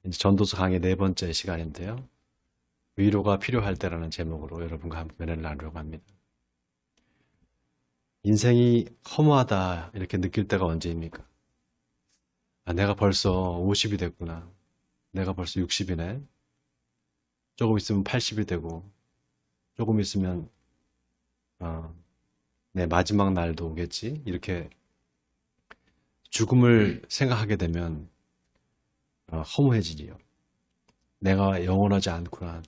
이제 전도서 강의 네 번째 시간인데요. 위로가 필요할 때라는 제목으로 여러분과 함께 은혜를 나누려고 합니다. 인생이 허무하다 이렇게 느낄 때가 언제입니까? 내가 벌써 50이 됐구나. 내가 벌써 60이네. 조금 있으면 80이 되고 조금 있으면 내 마지막 날도 오겠지. 이렇게 죽음을 생각하게 되면 허무해지지요. 내가 영원하지 않구나.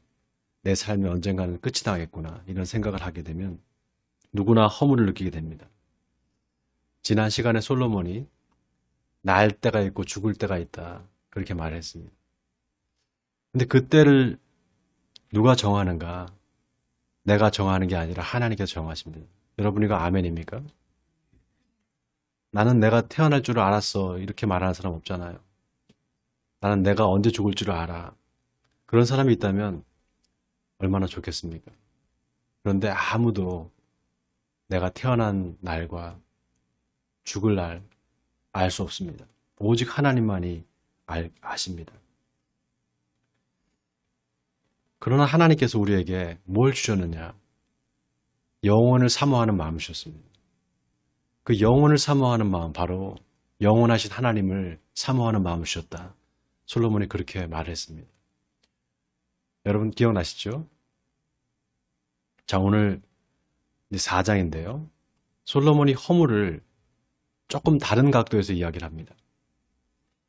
내 삶이 언젠가는 끝이 나겠구나. 이런 생각을 하게 되면 누구나 허무를 느끼게 됩니다. 지난 시간에 솔로몬이 날 때가 있고 죽을 때가 있다. 그렇게 말했습니다. 근데 그때를 누가 정하는가? 내가 정하는 게 아니라 하나님께서 정하십니다. 여러분 이거 아멘입니까? 나는 내가 태어날 줄 알았어. 이렇게 말하는 사람 없잖아요. 나는 내가 언제 죽을 줄 알아. 그런 사람이 있다면 얼마나 좋겠습니까? 그런데 아무도 내가 태어난 날과 죽을 날 알 수 없습니다. 오직 하나님만이 아십니다. 그러나 하나님께서 우리에게 뭘 주셨느냐? 영원을 사모하는 마음을 주셨습니다. 그 영원을 사모하는 마음, 바로 영원하신 하나님을 사모하는 마음을 주셨다. 솔로몬이 그렇게 말했습니다. 여러분 기억나시죠? 자, 오늘 4장인데요. 솔로몬이 허물을 조금 다른 각도에서 이야기를 합니다.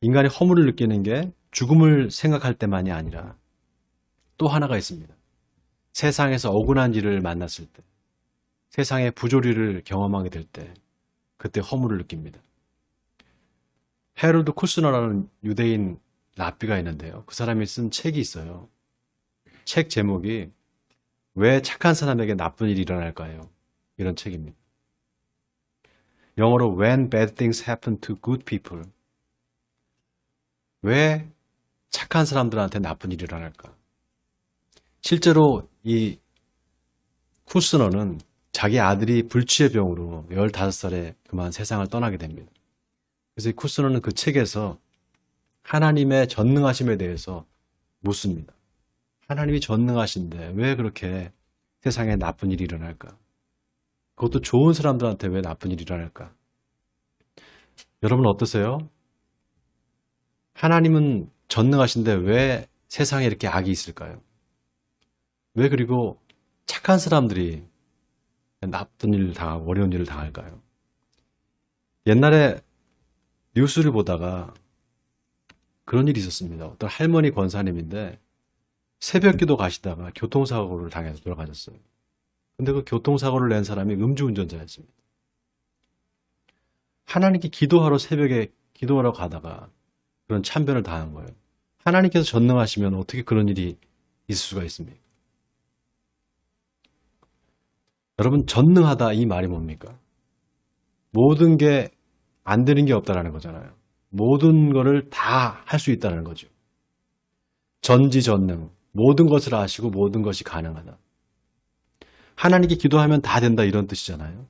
인간이 허물을 느끼는 게 죽음을 생각할 때만이 아니라 또 하나가 있습니다. 세상에서 억울한 일을 만났을 때, 세상의 부조리를 경험하게 될 때, 그때 허물을 느낍니다. 헤롤드 쿠스너라는 유대인 랍비가 있는데요. 그 사람이 쓴 책이 있어요. 책 제목이 왜 착한 사람에게 나쁜 일이 일어날까요? 이런 책입니다. 영어로 When bad things happen to good people. 왜 착한 사람들한테 나쁜 일이 일어날까? 실제로 이 쿠스너는 자기 아들이 불치의 병으로 15살에 그만 세상을 떠나게 됩니다. 그래서 이 쿠스너는 그 책에서 하나님의 전능하심에 대해서 묻습니다. 하나님이 전능하신데 왜 그렇게 세상에 나쁜 일이 일어날까? 그것도 좋은 사람들한테 왜 나쁜 일이 일어날까? 여러분 어떠세요? 하나님은 전능하신데 왜 세상에 이렇게 악이 있을까요? 왜 그리고 착한 사람들이 나쁜 일을 당하고 어려운 일을 당할까요? 옛날에 뉴스를 보다가 그런 일이 있었습니다. 어떤 할머니 권사님인데 새벽 기도 가시다가 교통사고를 당해서 돌아가셨어요. 근데 그 교통사고를 낸 사람이 음주운전자였습니다. 하나님께 기도하러 새벽에 기도하러 가다가 그런 참변을 당한 거예요. 하나님께서 전능하시면 어떻게 그런 일이 있을 수가 있습니까? 여러분 전능하다 이 말이 뭡니까? 모든 게 안 되는 게 없다라는 거잖아요. 모든 거를 다 할 수 있다는 거죠. 전지전능, 모든 것을 아시고 모든 것이 가능하다. 하나님께 기도하면 다 된다 이런 뜻이잖아요.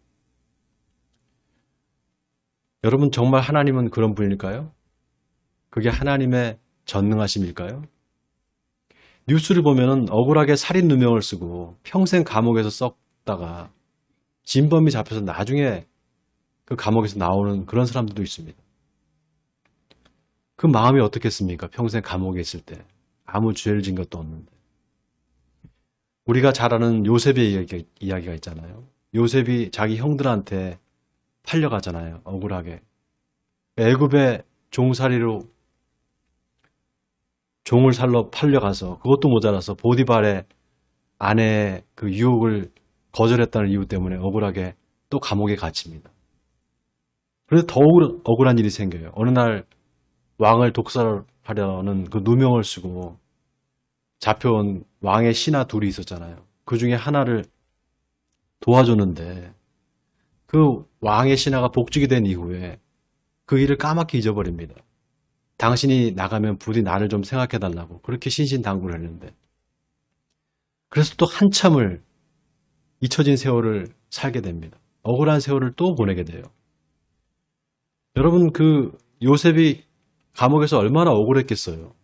여러분 정말 하나님은 그런 분일까요? 그게 하나님의 전능하심일까요? 뉴스를 보면은 억울하게 살인 누명을 쓰고 평생 감옥에서 썩다가 진범이 잡혀서 나중에 그 감옥에서 나오는 그런 사람들도 있습니다. 그 마음이 어떻겠습니까? 평생 감옥에 있을 때 아무 죄를 진 것도 없는데. 우리가 잘 아는 요셉의 이야기가 있잖아요. 요셉이 자기 형들한테 팔려가잖아요. 억울하게. 애굽의 종살이로 종을 살러 팔려가서 그것도 모자라서 보디발의 아내의 그 유혹을 거절했다는 이유 때문에 억울하게 또 감옥에 갇힙니다. 그래서 더욱 억울한 일이 생겨요. 어느 날 왕을 독살하려는 그 누명을 쓰고 잡혀온 왕의 신하 둘이 있었잖아요. 그 중에 하나를 도와줬는데 그 왕의 신하가 복직이 된 이후에 그 일을 까맣게 잊어버립니다. 당신이 나가면 부디 나를 좀 생각해달라고 그렇게 신신당부를 했는데 그래서 또 한참을 잊혀진 세월을 살게 됩니다. 억울한 세월을 또 보내게 돼요. 여러분 그 요셉이 감옥에서 얼마나 억울했겠어요.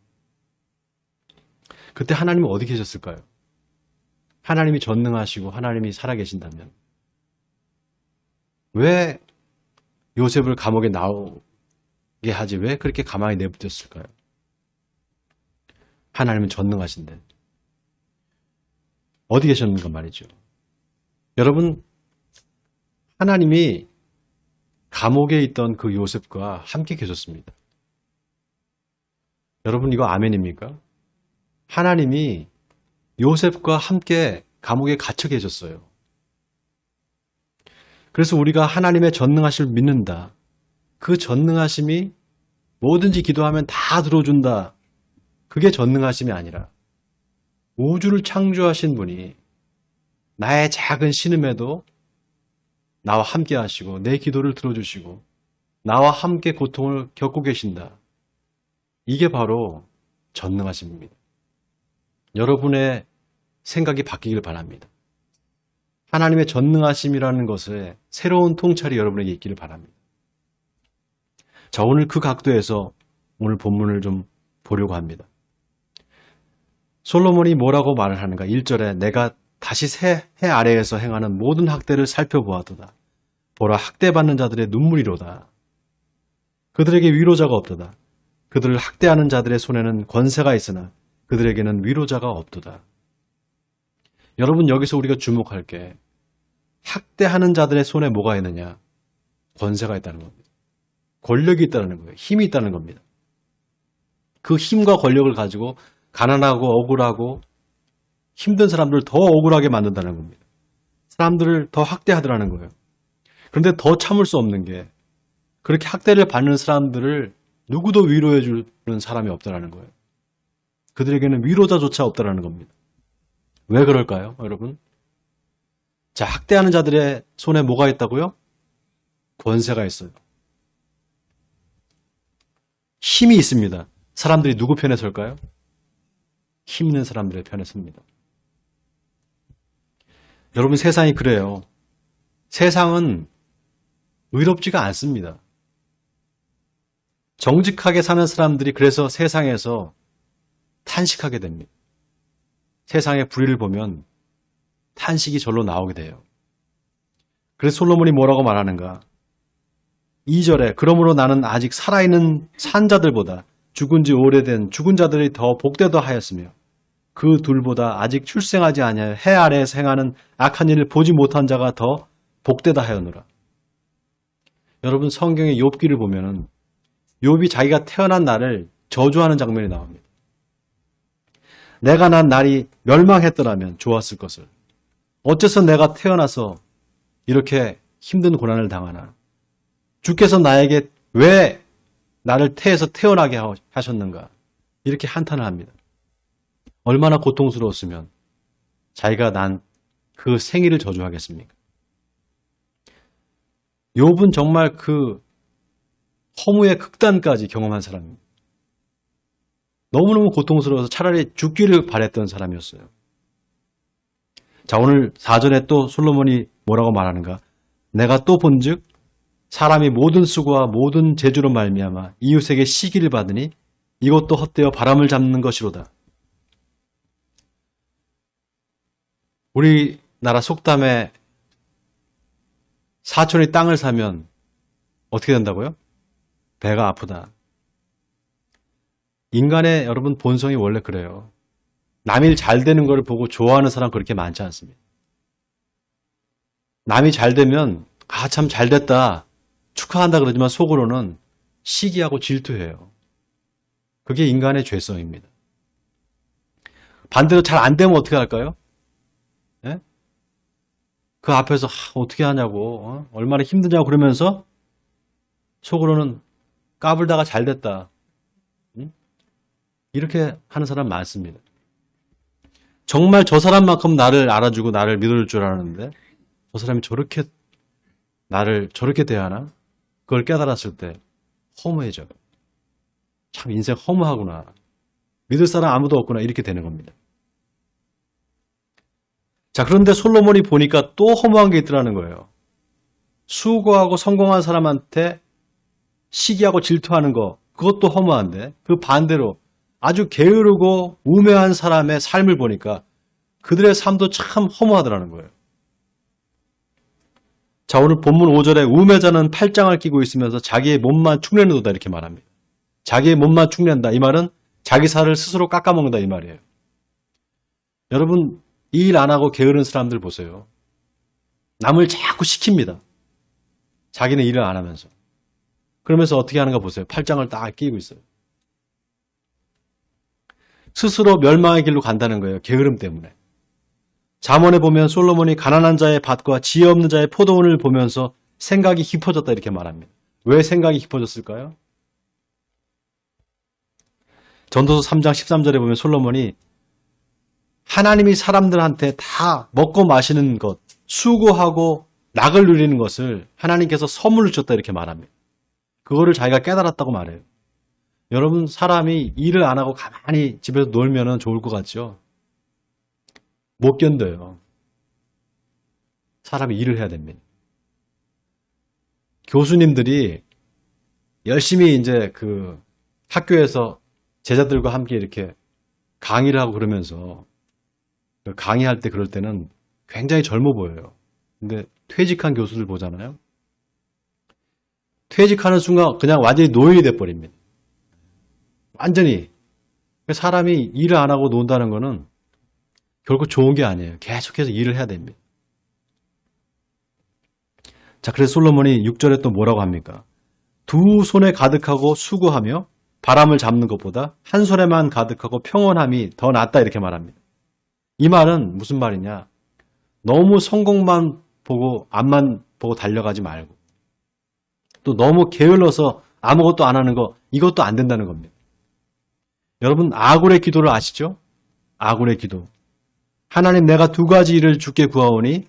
그때 하나님은 어디 계셨을까요? 하나님이 전능하시고 하나님이 살아계신다면 왜 요셉을 감옥에 나오게 하지 왜 그렇게 가만히 내버렸을까요? 하나님은 전능하신데 어디 계셨는가 말이죠. 여러분, 하나님이 감옥에 있던 그 요셉과 함께 계셨습니다. 여러분, 이거 아멘입니까? 하나님이 요셉과 함께 감옥에 갇혀 계셨어요. 그래서 우리가 하나님의 전능하심을 믿는다. 그 전능하심이 뭐든지 기도하면 다 들어준다. 그게 전능하심이 아니라 우주를 창조하신 분이 나의 작은 신음에도 나와 함께 하시고 내 기도를 들어주시고 나와 함께 고통을 겪고 계신다. 이게 바로 전능하심입니다. 여러분의 생각이 바뀌길 바랍니다. 하나님의 전능하심이라는 것에 새로운 통찰이 여러분에게 있기를 바랍니다. 자, 오늘 그 각도에서 오늘 본문을 좀 보려고 합니다. 솔로몬이 뭐라고 말을 하는가? 1절에 내가 다시 새 해 아래에서 행하는 모든 학대를 살펴보았도다. 보라, 학대받는 자들의 눈물이로다. 그들에게 위로자가 없도다. 그들을 학대하는 자들의 손에는 권세가 있으나 그들에게는 위로자가 없도다. 여러분, 여기서 우리가 주목할 게 학대하는 자들의 손에 뭐가 있느냐? 권세가 있다는 겁니다. 권력이 있다는 거예요. 힘이 있다는 겁니다. 그 힘과 권력을 가지고 가난하고 억울하고 힘든 사람들을 더 억울하게 만든다는 겁니다. 사람들을 더 학대하더라는 거예요. 그런데 더 참을 수 없는 게 그렇게 학대를 받는 사람들을 누구도 위로해 주는 사람이 없다라는 거예요. 그들에게는 위로자조차 없다라는 겁니다. 왜 그럴까요, 여러분? 자, 학대하는 자들의 손에 뭐가 있다고요? 권세가 있어요. 힘이 있습니다. 사람들이 누구 편에 설까요? 힘 있는 사람들의 편에 섭니다. 여러분, 세상이 그래요. 세상은 의롭지가 않습니다. 정직하게 사는 사람들이 그래서 세상에서 탄식하게 됩니다. 세상의 불의를 보면 탄식이 절로 나오게 돼요. 그래서 솔로몬이 뭐라고 말하는가? 2절에 그러므로 나는 아직 살아있는 산자들보다 죽은 지 오래된 죽은 자들이 더 복되다 하였으며 그 둘보다 아직 출생하지 아니하여 해 아래에서 행하는 악한 일을 보지 못한 자가 더 복되다 하였노라. 여러분, 성경의 욥기를 보면은 욥이 자기가 태어난 날을 저주하는 장면이 나옵니다. 내가 난 날이 멸망했더라면 좋았을 것을. 어째서 내가 태어나서 이렇게 힘든 고난을 당하나? 주께서 나에게 왜 나를 태에서 태어나게 하셨는가? 이렇게 한탄을 합니다. 얼마나 고통스러웠으면 자기가 난 그 생일을 저주하겠습니까? 욥은 정말 그 허무의 극단까지 경험한 사람입니다. 너무너무 고통스러워서 차라리 죽기를 바랬던 사람이었어요. 자, 오늘 4절에 또 솔로몬이 뭐라고 말하는가? 내가 또 본즉 사람이 모든 수고와 모든 재주로 말미암아 이웃에게 시기를 받으니 이것도 헛되어 바람을 잡는 것이로다. 우리나라 속담에 사촌이 땅을 사면 어떻게 된다고요? 배가 아프다. 인간의 여러분 본성이 원래 그래요. 남이 잘 되는 걸 보고 좋아하는 사람 그렇게 많지 않습니다. 남이 잘 되면 참 잘 됐다 축하한다 그러지만 속으로는 시기하고 질투해요. 그게 인간의 죄성입니다. 반대로 잘 안 되면 어떻게 할까요? 예? 그 앞에서 어떻게 하냐고 얼마나 힘드냐고 그러면서 속으로는 까불다가 잘 됐다. 이렇게 하는 사람 많습니다. 정말 저 사람만큼 나를 알아주고 나를 믿을 줄 알았는데 저 사람이 저렇게 나를 저렇게 대하나? 그걸 깨달았을 때 허무해져요. 참 인생 허무하구나. 믿을 사람 아무도 없구나. 이렇게 되는 겁니다. 자, 그런데 솔로몬이 보니까 또 허무한 게 있더라는 거예요. 수고하고 성공한 사람한테 시기하고 질투하는 거, 그것도 허무한데 그 반대로 아주 게으르고 우매한 사람의 삶을 보니까 그들의 삶도 참 허무하더라는 거예요. 자, 오늘 본문 5절에 우매자는 팔짱을 끼고 있으면서 자기의 몸만 축내는도다 이렇게 말합니다. 자기의 몸만 축낸다. 이 말은 자기 살을 스스로 깎아먹는다 이 말이에요. 여러분, 이 일 안 하고 게으른 사람들 보세요. 남을 자꾸 시킵니다. 자기는 일을 안 하면서. 그러면서 어떻게 하는가 보세요. 팔짱을 딱 끼고 있어요. 스스로 멸망의 길로 간다는 거예요. 게으름 때문에. 잠언에 보면 솔로몬이 가난한 자의 밭과 지혜 없는 자의 포도원을 보면서 생각이 깊어졌다 이렇게 말합니다. 왜 생각이 깊어졌을까요? 전도서 3장 13절에 보면 솔로몬이 하나님이 사람들한테 다 먹고 마시는 것, 수고하고 낙을 누리는 것을 하나님께서 선물로 줬다 이렇게 말합니다. 그거를 자기가 깨달았다고 말해요. 여러분, 사람이 일을 안 하고 가만히 집에서 놀면 좋을 것 같죠? 못 견뎌요. 사람이 일을 해야 됩니다. 교수님들이 열심히 이제 그 학교에서 제자들과 함께 이렇게 강의를 하고 그러면서 강의할 때 그럴 때는 굉장히 젊어 보여요. 근데 퇴직한 교수들 보잖아요. 퇴직하는 순간 그냥 완전히 노인이 돼버립니다. 완전히. 사람이 일을 안 하고 논다는 거는 결국 좋은 게 아니에요. 계속해서 일을 해야 됩니다. 자, 그래서 솔로몬이 6절에 또 뭐라고 합니까? 두 손에 가득하고 수고하며 바람을 잡는 것보다 한 손에만 가득하고 평온함이 더 낫다 이렇게 말합니다. 이 말은 무슨 말이냐? 너무 성공만 보고 앞만 보고 달려가지 말고 또 너무 게을러서 아무것도 안 하는 거 이것도 안 된다는 겁니다. 여러분 아굴의 기도를 아시죠? 아굴의 기도. 하나님 내가 두 가지 일을 주께 구하오니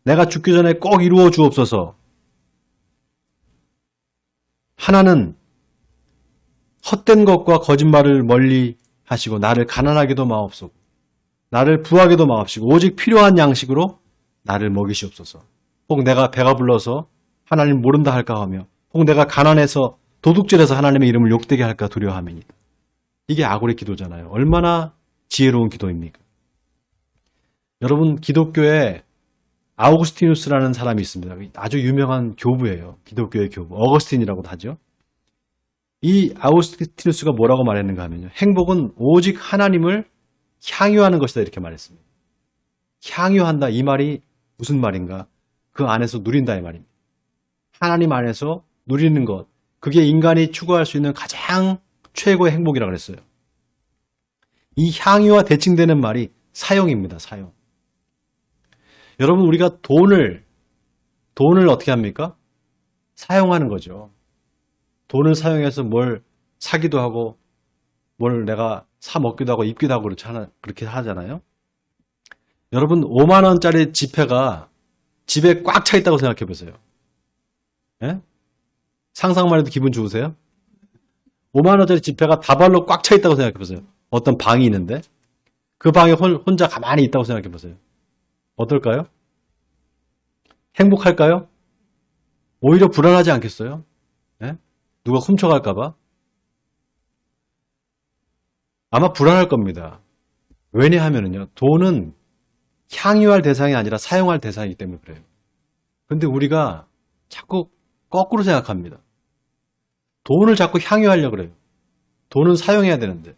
내가 죽기 전에 꼭 이루어 주옵소서. 하나는 헛된 것과 거짓말을 멀리 하시고 나를 가난하게도 마옵소서. 나를 부하게도 마옵시고 오직 필요한 양식으로 나를 먹이시옵소서. 혹 내가 배가 불러서 하나님 모른다 할까 하며 혹 내가 가난해서 도둑질해서 하나님의 이름을 욕되게 할까 두려워함이니까. 이게 아굴의 기도잖아요. 얼마나 지혜로운 기도입니까? 여러분 기독교에 아우구스티누스라는 사람이 있습니다. 아주 유명한 교부예요. 기독교의 교부. 어거스틴이라고도 하죠. 이 아우구스티누스가 뭐라고 말했는가 하면요. 행복은 오직 하나님을 향유하는 것이다 이렇게 말했습니다. 향유한다 이 말이 무슨 말인가? 그 안에서 누린다 이 말입니다. 하나님 안에서 누리는 것. 그게 인간이 추구할 수 있는 가장 최고의 행복이라고 그랬어요. 이 향유와 대칭되는 말이 사용입니다. 사용. 여러분 우리가 돈을 어떻게 합니까? 사용하는 거죠. 돈을 사용해서 뭘 사기도 하고 뭘 내가 사 먹기도 하고 입기도 하고 그렇게 하잖아요. 여러분 5만 원짜리 지폐가 집에 꽉 차 있다고 생각해 보세요. 예? 상상만 해도 기분 좋으세요? 5만 원짜리 지폐가 다발로 꽉 차 있다고 생각해 보세요. 어떤 방이 있는데 그 방에 혼자 가만히 있다고 생각해 보세요. 어떨까요? 행복할까요? 오히려 불안하지 않겠어요? 예? 누가 훔쳐갈까봐? 아마 불안할 겁니다. 왜냐하면요, 돈은 향유할 대상이 아니라 사용할 대상이기 때문에 그래요. 근데 우리가 자꾸 거꾸로 생각합니다. 돈을 자꾸 향유하려고 그래요. 돈은 사용해야 되는데.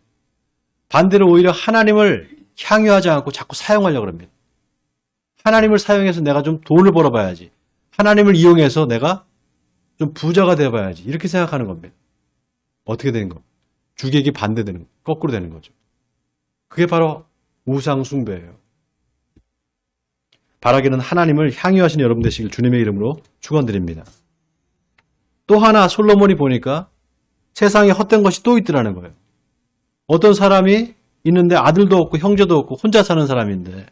반대로 오히려 하나님을 향유하지 않고 자꾸 사용하려고 합니다. 하나님을 사용해서 내가 좀 돈을 벌어봐야지. 하나님을 이용해서 내가 좀 부자가 되어봐야지. 이렇게 생각하는 겁니다. 어떻게 되는 거? 주객이 반대되는 거. 거꾸로 되는 거죠. 그게 바로 우상 숭배예요. 바라기는 하나님을 향유하시는 여러분 되시길 주님의 이름으로 축원드립니다. 또 하나 솔로몬이 보니까 세상에 헛된 것이 또 있더라는 거예요. 어떤 사람이 있는데 아들도 없고 형제도 없고 혼자 사는 사람인데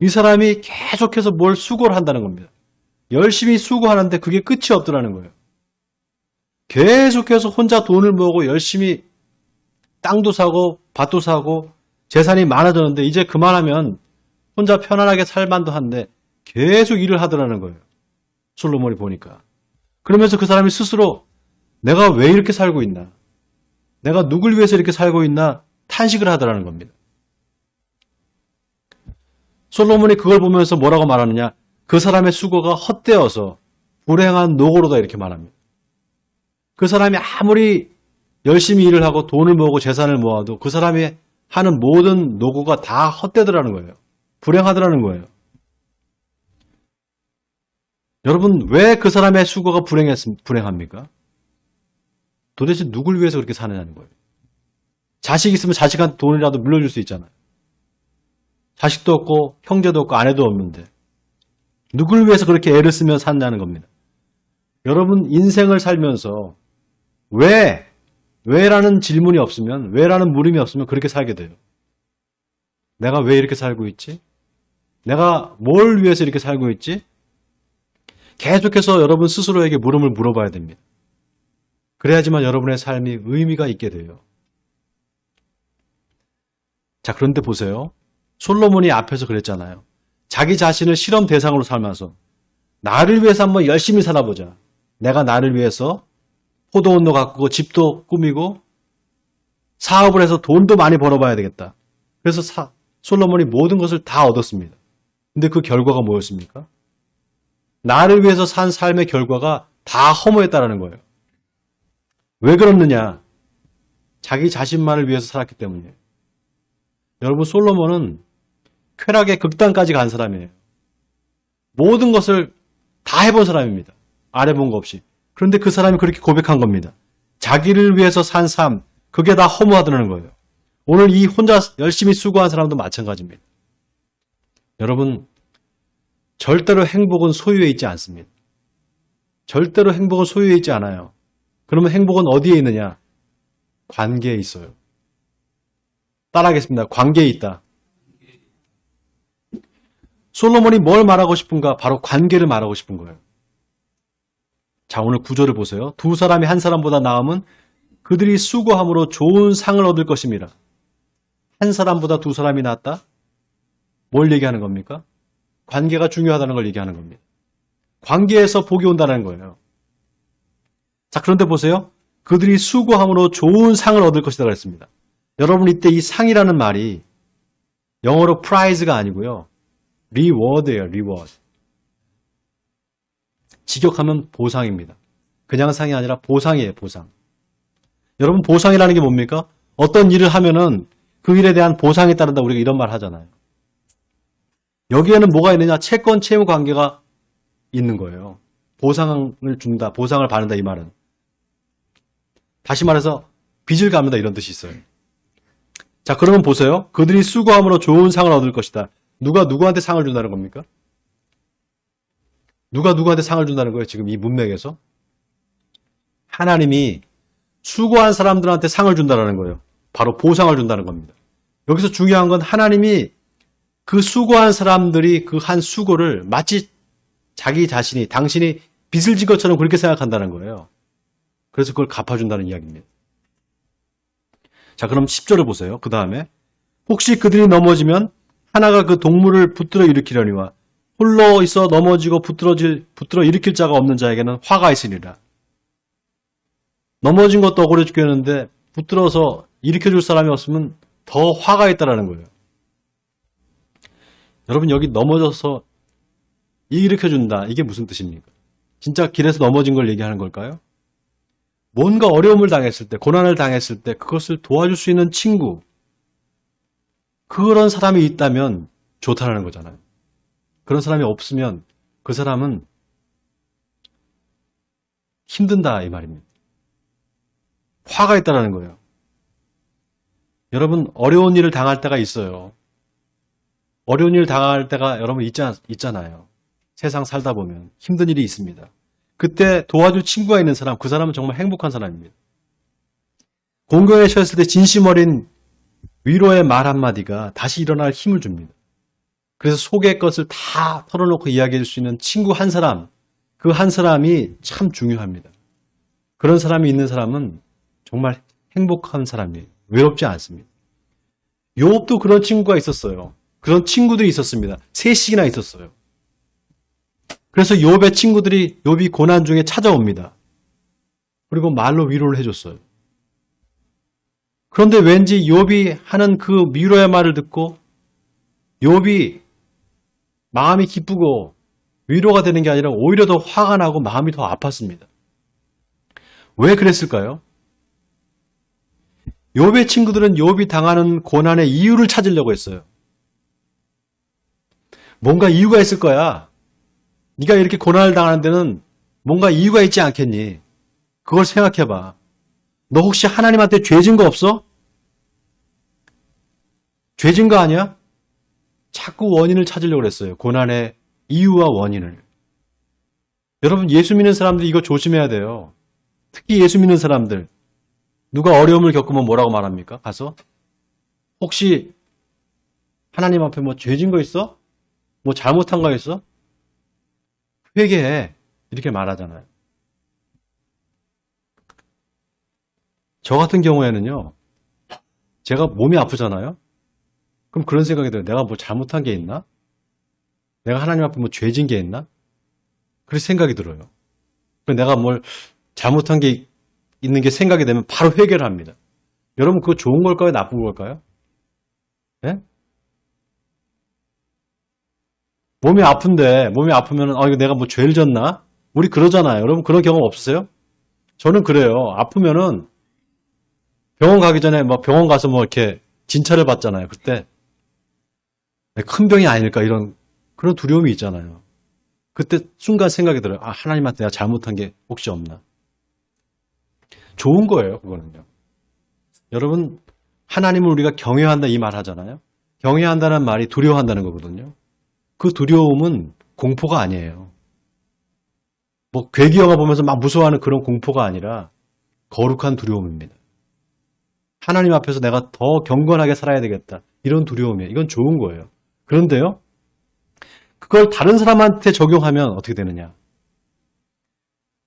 이 사람이 계속해서 뭘 수고를 한다는 겁니다. 열심히 수고하는데 그게 끝이 없더라는 거예요. 계속해서 혼자 돈을 모으고 열심히 땅도 사고 밭도 사고 재산이 많아졌는데 이제 그만하면 혼자 편안하게 살만도 한데 계속 일을 하더라는 거예요. 솔로몬이 보니까. 그러면서 그 사람이 스스로 내가 왜 이렇게 살고 있나? 내가 누굴 위해서 이렇게 살고 있나 탄식을 하더라는 겁니다. 솔로몬이 그걸 보면서 뭐라고 말하느냐? 그 사람의 수고가 헛되어서 불행한 노고로다 이렇게 말합니다. 그 사람이 아무리 열심히 일을 하고 돈을 모으고 재산을 모아도 그 사람이 하는 모든 노고가 다 헛되더라는 거예요. 불행하더라는 거예요. 여러분, 왜 그 사람의 수고가 불행합니까? 도대체 누굴 위해서 그렇게 사느냐는 거예요. 자식 있으면 자식한테 돈이라도 물려줄 수 있잖아요. 자식도 없고 형제도 없고 아내도 없는데 누굴 위해서 그렇게 애를 쓰며 산다는 겁니다. 여러분, 인생을 살면서 왜라는 질문이 없으면, 왜라는 물음이 없으면 그렇게 살게 돼요. 내가 왜 이렇게 살고 있지? 내가 뭘 위해서 이렇게 살고 있지? 계속해서 여러분 스스로에게 물음을 물어봐야 됩니다. 그래야지만 여러분의 삶이 의미가 있게 돼요. 자, 그런데 보세요. 솔로몬이 앞에서 그랬잖아요. 자기 자신을 실험 대상으로 삼아서 나를 위해서 한번 열심히 살아보자. 내가 나를 위해서 포도원도 가꾸고 집도 꾸미고 사업을 해서 돈도 많이 벌어봐야 되겠다. 그래서 솔로몬이 모든 것을 다 얻었습니다. 근데 그 결과가 뭐였습니까? 나를 위해서 산 삶의 결과가 다 허무했다라는 거예요. 왜 그렇느냐? 자기 자신만을 위해서 살았기 때문이에요. 여러분, 솔로몬은 쾌락의 극단까지 간 사람이에요. 모든 것을 다 해본 사람입니다. 안 해본 거 없이. 그런데 그 사람이 그렇게 고백한 겁니다. 자기를 위해서 산 삶, 그게 다 허무하다는 거예요. 오늘 이 혼자 열심히 수고한 사람도 마찬가지입니다. 여러분, 절대로 행복은 소유에 있지 않습니다. 절대로 행복은 소유에 있지 않아요. 그러면 행복은 어디에 있느냐? 관계에 있어요. 따라하겠습니다. 관계에 있다. 솔로몬이 뭘 말하고 싶은가? 바로 관계를 말하고 싶은 거예요. 자, 오늘 구절을 보세요. 두 사람이 한 사람보다 나음은 그들이 수고함으로 좋은 상을 얻을 것입니다. 한 사람보다 두 사람이 낫다? 뭘 얘기하는 겁니까? 관계가 중요하다는 걸 얘기하는 겁니다. 관계에서 복이 온다는 거예요. 자, 그런데 보세요. 그들이 수고함으로 좋은 상을 얻을 것이다 그랬습니다. 여러분, 이때 이 상이라는 말이 영어로 prize가 아니고요. reward예요, reward. 직역하면 보상입니다. 그냥 상이 아니라 보상이에요, 보상. 여러분, 보상이라는 게 뭡니까? 어떤 일을 하면은 그 일에 대한 보상이 따른다, 우리가 이런 말 하잖아요. 여기에는 뭐가 있느냐? 채권, 채무 관계가 있는 거예요. 보상을 준다, 보상을 받는다, 이 말은. 다시 말해서 빚을 갚는다, 이런 뜻이 있어요. 자, 그러면 보세요. 그들이 수고함으로 좋은 상을 얻을 것이다. 누가 누구한테 상을 준다는 겁니까? 누가 누구한테 상을 준다는 거예요? 지금 이 문맥에서. 하나님이 수고한 사람들한테 상을 준다는 거예요. 바로 보상을 준다는 겁니다. 여기서 중요한 건 하나님이 그 수고한 사람들이 그 한 수고를 마치 자기 자신이, 당신이 빚을 진 것처럼 그렇게 생각한다는 거예요. 그래서 그걸 갚아준다는 이야기입니다. 자, 그럼 10절을 보세요. 그 다음에 혹시 그들이 넘어지면 하나가 그 동물을 붙들어 일으키려니와 홀로 있어 넘어지고 붙들어 일으킬 자가 없는 자에게는 화가 있으리라. 넘어진 것도 억울해 죽겠는데 붙들어서 일으켜줄 사람이 없으면 더 화가 있다라는 거예요. 여러분, 여기 넘어져서 일으켜준다. 이게 무슨 뜻입니까? 진짜 길에서 넘어진 걸 얘기하는 걸까요? 뭔가 어려움을 당했을 때, 고난을 당했을 때 그것을 도와줄 수 있는 친구, 그런 사람이 있다면 좋다는 거잖아요. 그런 사람이 없으면 그 사람은 힘든다, 이 말입니다. 화가 있다는 거예요. 여러분, 어려운 일을 당할 때가 있어요. 어려운 일을 당할 때가 여러분 있잖아요. 세상 살다 보면 힘든 일이 있습니다. 그때 도와줄 친구가 있는 사람, 그 사람은 정말 행복한 사람입니다. 공경에 처했을 때 진심 어린 위로의 말 한마디가 다시 일어날 힘을 줍니다. 그래서 속의 것을 다 털어놓고 이야기해 줄 수 있는 친구 한 사람, 그 한 사람이 참 중요합니다. 그런 사람이 있는 사람은 정말 행복한 사람이에요. 외롭지 않습니다. 욥도 그런 친구가 있었어요. 그런 친구들이 있었습니다. 셋이나 있었어요. 그래서 욥의 친구들이 욥이 고난 중에 찾아옵니다. 그리고 말로 위로를 해줬어요. 그런데 왠지 욥이 하는 그 위로의 말을 듣고 욥이 마음이 기쁘고 위로가 되는 게 아니라 오히려 더 화가 나고 마음이 더 아팠습니다. 왜 그랬을까요? 욥의 친구들은 욥이 당하는 고난의 이유를 찾으려고 했어요. 뭔가 이유가 있을 거야. 네가 이렇게 고난을 당하는 데는 뭔가 이유가 있지 않겠니? 그걸 생각해봐. 너 혹시 하나님한테 죄진 거 없어? 죄진 거 아니야? 자꾸 원인을 찾으려고 그랬어요. 고난의 이유와 원인을. 여러분, 예수 믿는 사람들이 이거 조심해야 돼요. 특히 예수 믿는 사람들. 누가 어려움을 겪으면 뭐라고 말합니까? 가서? 혹시 하나님 앞에 뭐 죄진 거 있어? 뭐 잘못한 거 있어? 회개해. 이렇게 말하잖아요. 저 같은 경우에는요. 제가 몸이 아프잖아요. 그럼 그런 생각이 들어요. 내가 뭐 잘못한 게 있나? 내가 하나님 앞에 뭐 죄진 게 있나? 그런 생각이 들어요. 내가 뭘 잘못한 게 있는 게 생각이 되면 바로 회개를 합니다. 여러분 그거 좋은 걸까요? 나쁜 걸까요? 네? 몸이 아프면 이거 내가 뭐 죄를 졌나? 우리 그러잖아요. 여러분 그런 경험 없으세요? 저는 그래요. 아프면은 병원 가기 전에 막 병원 가서 뭐 이렇게 진찰을 받잖아요. 그때 큰 병이 아닐까 이런 그런 두려움이 있잖아요. 그때 순간 생각이 들어요. 하나님한테 내가 잘못한 게 혹시 없나? 좋은 거예요, 그거는요. 여러분, 하나님을 우리가 경외한다 이 말 하잖아요. 경외한다는 말이 두려워한다는 거거든요. 그 두려움은 공포가 아니에요. 뭐 괴기 영화 보면서 막 무서워하는 그런 공포가 아니라 거룩한 두려움입니다. 하나님 앞에서 내가 더 경건하게 살아야 되겠다. 이런 두려움이에요. 이건 좋은 거예요. 그런데요. 그걸 다른 사람한테 적용하면 어떻게 되느냐.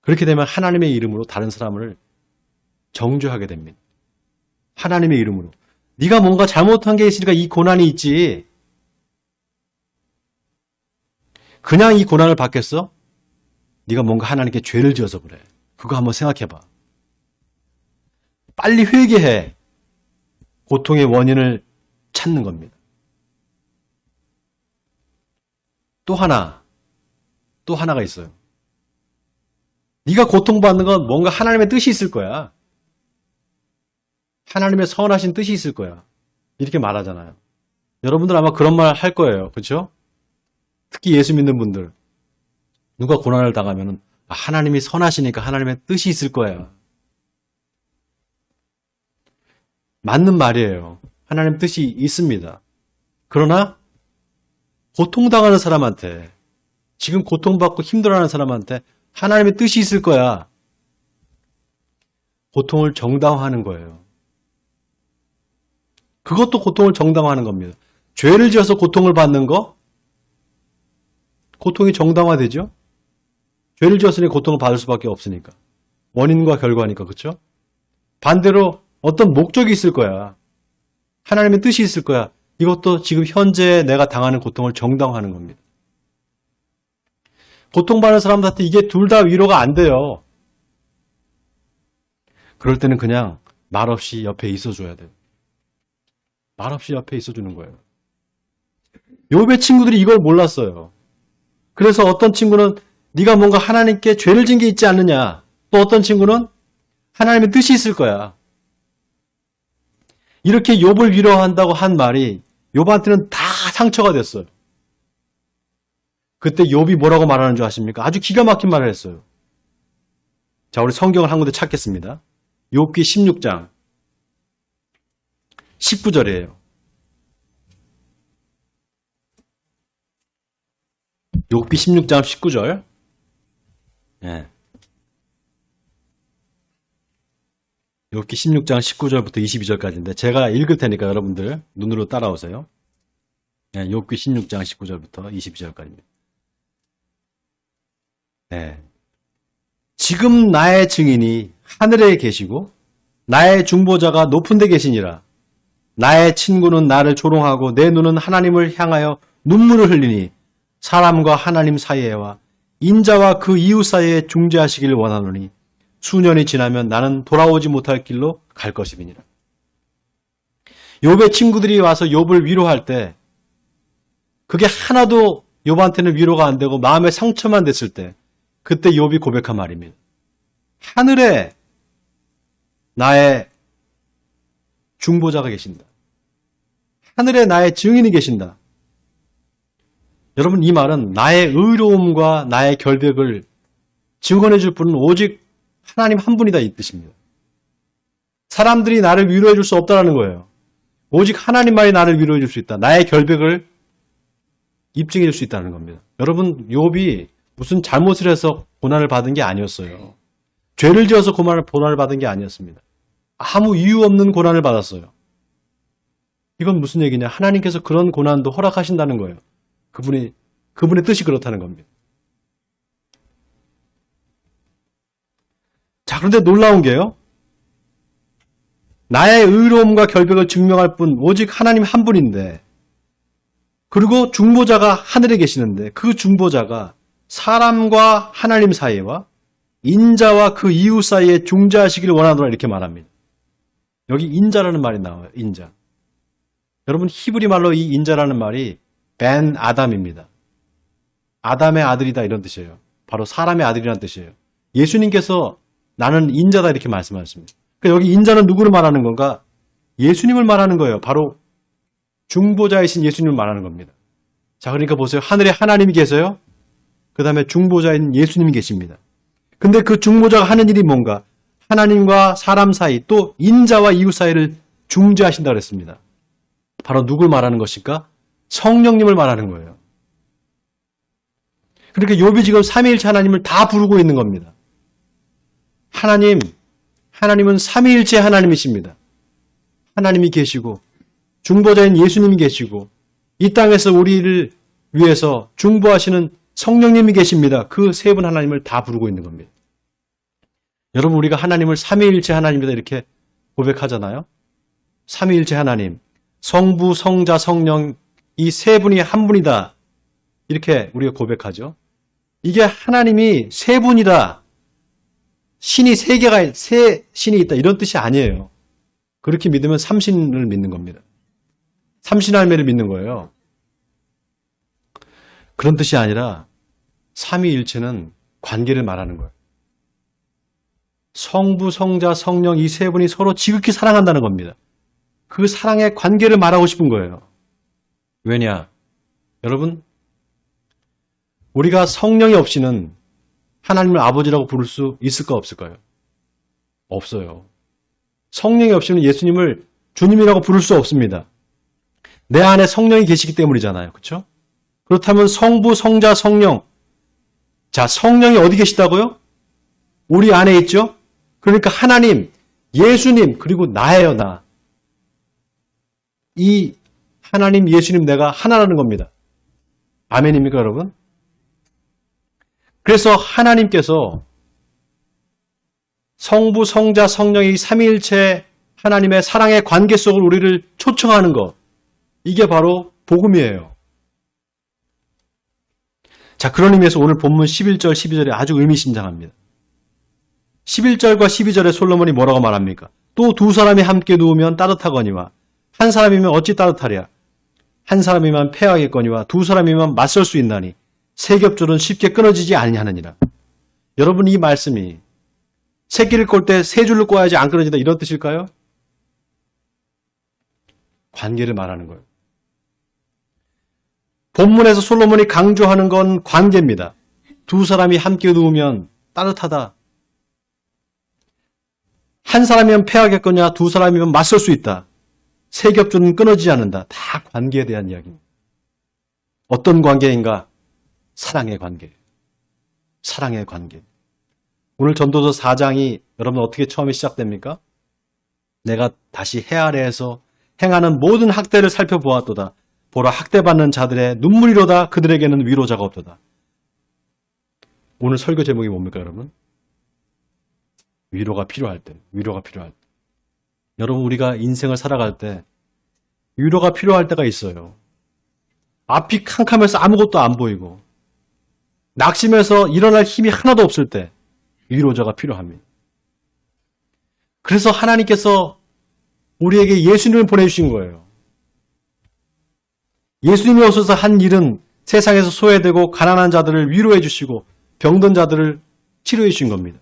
그렇게 되면 하나님의 이름으로 다른 사람을 정죄하게 됩니다. 하나님의 이름으로. 네가 뭔가 잘못한 게 있으니까 이 고난이 있지. 그냥 이 고난을 받겠어? 네가 뭔가 하나님께 죄를 지어서 그래. 그거 한번 생각해봐. 빨리 회개해. 고통의 원인을 찾는 겁니다. 또 하나가 있어요. 네가 고통받는 건 뭔가 하나님의 뜻이 있을 거야. 하나님의 선하신 뜻이 있을 거야. 이렇게 말하잖아요. 여러분들 아마 그런 말 할 거예요. 그렇죠? 특히 예수 믿는 분들. 누가 고난을 당하면 하나님이 선하시니까 하나님의 뜻이 있을 거예요. 맞는 말이에요. 하나님 뜻이 있습니다. 그러나 고통당하는 사람한테 지금 고통받고 힘들어하는 사람한테 하나님의 뜻이 있을 거야. 고통을 정당화하는 거예요. 그것도 고통을 정당화하는 겁니다. 죄를 지어서 고통을 받는 거 고통이 정당화되죠? 죄를 지었으니 고통을 받을 수밖에 없으니까. 원인과 결과니까. 그렇죠? 반대로 어떤 목적이 있을 거야. 하나님의 뜻이 있을 거야. 이것도 지금 현재 내가 당하는 고통을 정당화하는 겁니다. 고통받는 사람들한테 이게 둘 다 위로가 안 돼요. 그럴 때는 그냥 말없이 옆에 있어줘야 돼요. 말없이 옆에 있어주는 거예요. 욥의 친구들이 이걸 몰랐어요. 그래서 어떤 친구는 네가 뭔가 하나님께 죄를 진 게 있지 않느냐. 또 어떤 친구는 하나님의 뜻이 있을 거야. 이렇게 욥을 위로한다고 한 말이 욥한테는 다 상처가 됐어요. 그때 욥이 뭐라고 말하는 줄 아십니까? 아주 기가 막힌 말을 했어요. 자, 우리 성경을 한 군데 찾겠습니다. 욥기 16장 19절이에요. 욥기 16장 19절. 예. 욥기 16장 19절부터 22절까지인데 제가 읽을 테니까 여러분들 눈으로 따라오세요. 예, 욥기 16장 19절부터 22절까지입니다. 예. 지금 나의 증인이 하늘에 계시고 나의 중보자가 높은 데 계시니라. 나의 친구는 나를 조롱하고 내 눈은 하나님을 향하여 눈물을 흘리니 사람과 하나님 사이에와 인자와 그 이웃 사이에 중재하시길 원하노니 수년이 지나면 나는 돌아오지 못할 길로 갈 것임이니라. 욥의 친구들이 와서 욥을 위로할 때 그게 하나도 욥한테는 위로가 안 되고 마음에 상처만 됐을 때 그때 욥이 고백한 말입니다. 하늘에 나의 중보자가 계신다. 하늘에 나의 증인이 계신다. 여러분, 이 말은 나의 의로움과 나의 결백을 증언해 줄 분은 오직 하나님 한 분이다 이 뜻입니다. 사람들이 나를 위로해 줄 수 없다는 거예요. 오직 하나님만이 나를 위로해 줄 수 있다. 나의 결백을 입증해 줄 수 있다는 겁니다. 여러분, 욥이 무슨 잘못을 해서 고난을 받은 게 아니었어요. 죄를 지어서 고난을 받은 게 아니었습니다. 아무 이유 없는 고난을 받았어요. 이건 무슨 얘기냐? 하나님께서 그런 고난도 허락하신다는 거예요. 그분의 뜻이 그렇다는 겁니다. 자, 그런데 놀라운 게요. 나의 의로움과 결백을 증명할 분 오직 하나님 한 분인데, 그리고 중보자가 하늘에 계시는데 그 중보자가 사람과 하나님 사이와 인자와 그 이웃 사이에 중재하시기를 원하노라 이렇게 말합니다. 여기 인자라는 말이 나와요. 인자. 여러분, 히브리 말로 이 인자라는 말이 벤 아담입니다. 아담의 아들이다 이런 뜻이에요. 바로 사람의 아들이라는 뜻이에요. 예수님께서 나는 인자다 이렇게 말씀하셨습니다. 그러니까 여기 인자는 누구를 말하는 건가? 예수님을 말하는 거예요. 바로 중보자이신 예수님을 말하는 겁니다. 자, 그러니까 보세요. 하늘에 하나님이 계세요. 그 다음에 중보자인 예수님이 계십니다. 근데 그 중보자가 하는 일이 뭔가? 하나님과 사람 사이 또 인자와 이웃 사이를 중재하신다고 그랬습니다. 바로 누굴 말하는 것일까? 성령님을 말하는 거예요. 그러니까 욥이 지금 삼위일체 하나님을 다 부르고 있는 겁니다. 하나님은 삼위일체 하나님이십니다. 하나님이 계시고 중보자인 예수님이 계시고 이 땅에서 우리를 위해서 중보하시는 성령님이 계십니다. 그 세 분 하나님을 다 부르고 있는 겁니다. 여러분, 우리가 하나님을 삼위일체 하나님이다 이렇게 고백하잖아요. 삼위일체 하나님, 성부, 성자, 성령 이 세 분이 한 분이다 이렇게 우리가 고백하죠. 이게 하나님이 세 분이다. 신이 세 신이 있다 이런 뜻이 아니에요. 그렇게 믿으면 삼신을 믿는 겁니다. 삼신할매를 믿는 거예요. 그런 뜻이 아니라 삼위일체는 관계를 말하는 거예요. 성부, 성자, 성령 이 세 분이 서로 지극히 사랑한다는 겁니다. 그 사랑의 관계를 말하고 싶은 거예요. 왜냐? 여러분, 우리가 성령이 없이는 하나님을 아버지라고 부를 수 있을까 없을까요? 없어요. 성령이 없이는 예수님을 주님이라고 부를 수 없습니다. 내 안에 성령이 계시기 때문이잖아요. 그렇죠? 그렇다면 성부, 성자, 성령. 자, 성령이 어디 계시다고요? 우리 안에 있죠? 그러니까 하나님, 예수님, 그리고 나예요, 나. 이 하나님, 예수님, 내가 하나라는 겁니다. 아멘입니까, 여러분? 그래서 하나님께서 성부, 성자, 성령의 삼위일체 하나님의 사랑의 관계 속을 우리를 초청하는 것. 이게 바로 복음이에요. 자, 그런 의미에서 오늘 본문 11절, 12절이 아주 의미심장합니다. 11절과 12절에 솔로몬이 뭐라고 말합니까? 또 두 사람이 함께 누우면 따뜻하거니와 한 사람이면 어찌 따뜻하랴? 한 사람이면 패하겠거니와 두 사람이면 맞설 수 있나니 세 겹줄은 쉽게 끊어지지 아니하느니라. 여러분, 이 말씀이 새끼를 꼴 때 세 줄로 꼬아야지 안 끊어진다 이런 뜻일까요? 관계를 말하는 거예요. 본문에서 솔로몬이 강조하는 건 관계입니다. 두 사람이 함께 누우면 따뜻하다. 한 사람이면 패하겠거냐, 두 사람이면 맞설 수 있다. 세 겹줄은 끊어지지 않는다. 다 관계에 대한 이야기입니다. 어떤 관계인가? 사랑의 관계. 사랑의 관계. 오늘 전도서 4장이 여러분 어떻게 처음에 시작됩니까? 내가 다시 해 아래에서 행하는 모든 학대를 살펴보았도다. 보라, 학대받는 자들의 눈물이로다. 그들에게는 위로자가 없도다. 오늘 설교 제목이 뭡니까, 여러분? 위로가 필요할 때. 위로가 필요할 때. 여러분, 우리가 인생을 살아갈 때 위로가 필요할 때가 있어요. 앞이 캄캄해서 아무것도 안 보이고 낙심해서 일어날 힘이 하나도 없을 때 위로자가 필요합니다. 그래서 하나님께서 우리에게 예수님을 보내주신 거예요. 예수님이 오셔서 한 일은 세상에서 소외되고 가난한 자들을 위로해 주시고 병든 자들을 치료해 주신 겁니다.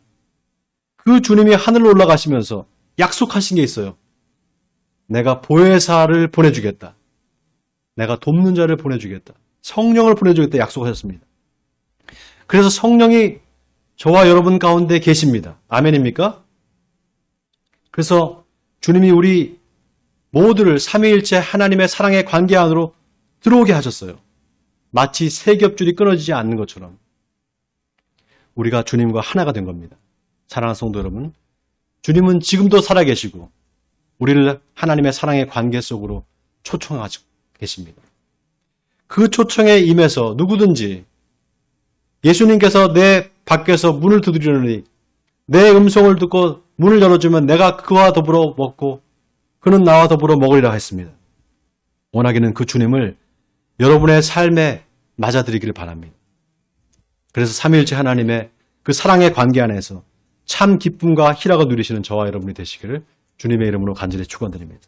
그 주님이 하늘로 올라가시면서 약속하신 게 있어요. 내가 보혜사를 보내주겠다. 내가 돕는 자를 보내주겠다. 성령을 보내주겠다 약속하셨습니다. 그래서 성령이 저와 여러분 가운데 계십니다. 아멘입니까? 그래서 주님이 우리 모두를 삼위일체 하나님의 사랑의 관계 안으로 들어오게 하셨어요. 마치 세 겹줄이 끊어지지 않는 것처럼 우리가 주님과 하나가 된 겁니다. 사랑하는 성도 여러분, 주님은 지금도 살아계시고 우리를 하나님의 사랑의 관계 속으로 초청하고 계십니다. 그 초청에 임해서 누구든지 예수님께서 내 밖에서 문을 두드리려니 내 음성을 듣고 문을 열어주면 내가 그와 더불어 먹고 그는 나와 더불어 먹으리라 했습니다. 원하기는 그 주님을 여러분의 삶에 맞아들이기를 바랍니다. 그래서 삼위일체 하나님의 그 사랑의 관계 안에서 참 기쁨과 희락을 누리시는 저와 여러분이 되시기를 주님의 이름으로 간절히 축원드립니다.